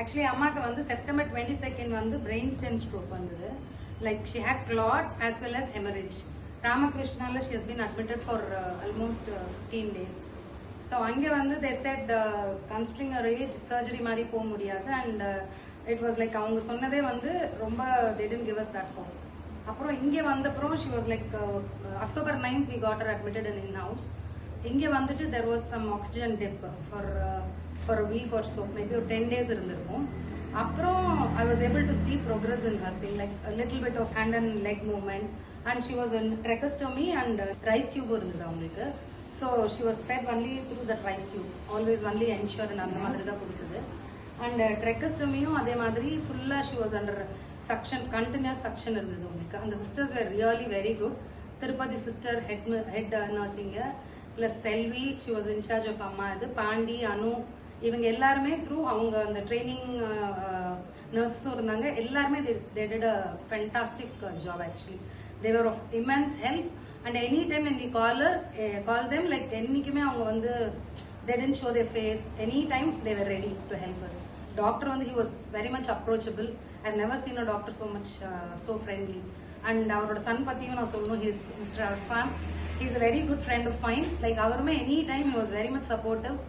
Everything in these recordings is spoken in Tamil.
ஆக்சுவலி அம்மாக்கு வந்து செப்டம்பர் 22 வந்து பிரெயின் ஸ்டெம் ஸ்ட்ரோக் வந்தது. Like she had clot as well as hemorrhage. ராமகிருஷ்ணால she has been admitted for almost 15 days. So அங்கே வந்து they said considering her age surgery மாதிரி போக முடியாது. அண்ட் இட் வாஸ் லைக் அவங்க சொன்னதே வந்து ரொம்ப they didn't give us that hope. அப்புறம் இங்கே வந்தப்புறம் she was like October 9th we got her admitted in house. இங்கே வந்துட்டு there was some oxygen dip for a week or so, maybe 10 days இருந்திருக்கும். அப்புறம் I was able to see progress in her thing, like a little bit of hand and leg movement, and she was in tracheostomy and rice tube இருந்தது அவங்களுக்கு. So she was fed only through the rice tube, always only ensure and அந்த மாதிரி தான் கொடுத்தது. அண்ட் tracheostomy-யும் அதே மாதிரி ஃபுல்லாக she was under suction, continuous suction இருந்தது உங்களுக்கு. அந்த sisters were really very good. Tirupati sister head நர்சிங்க plus Selvi she was in charge of அம்மா இது, பாண்டி, அனு, இவங்க எல்லாருமே த்ரூ அவங்க அந்த ட்ரைனிங் நர்சஸும் இருந்தாங்க. எல்லாருமே they did a fantastic job actually. They were of immense help and anytime when we call them, like என்னைக்குமே அவங்க வந்து they didn't show their face. Anytime they were ready to help us. Doctor வந்து he was very much approachable. I've never seen a doctor so much so friendly. And அவரோட சன் பத்தியும் நான் சொல்லணும், he is Mr. Arfan. He is a very good friend of mine. Like அவருமே anytime he was very much supportive.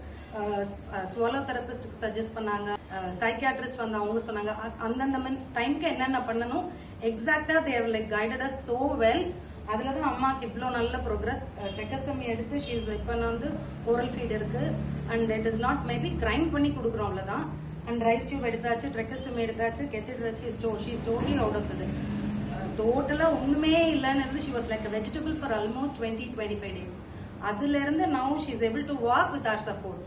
Swallow தெரபிஸ்டுக்கு சஜஸ்ட் பண்ணாங்க, சைக்கியாட்ரிஸ்ட் வந்து அவங்க சொன்னாங்க அந்தந்த டைம்க்கு என்னென்ன பண்ணணும் எக்ஸாக்டா they like guided us so well. அதுல தான் அம்மாக்கு இவ்வளோ நல்ல ப்ரோக்ரஸ். ட்ரெக்கஸ்டமி எடுத்து ஷீஸ் இப்போ வந்து ஓரல் ஃபீட் இருக்கு and it is not maybe grind பண்ணி கொடுக்குறோம் அவ்வளோதான். அண்ட் ரைஸ் டியூப் எடுத்தாச்சு, ட்ரெக்கஸ்டமி எடுத்தாச்சு, கெத்திட் வச்சு she is totally out of இது. டோட்டலாக ஒன்றுமே இல்லைன்னு இருந்து she was like vegetable for almost 20-25 days. அதுல இருந்து now she is able to walk with our support.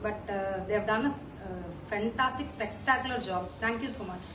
But they have done a fantastic, spectacular job. Thank you so much.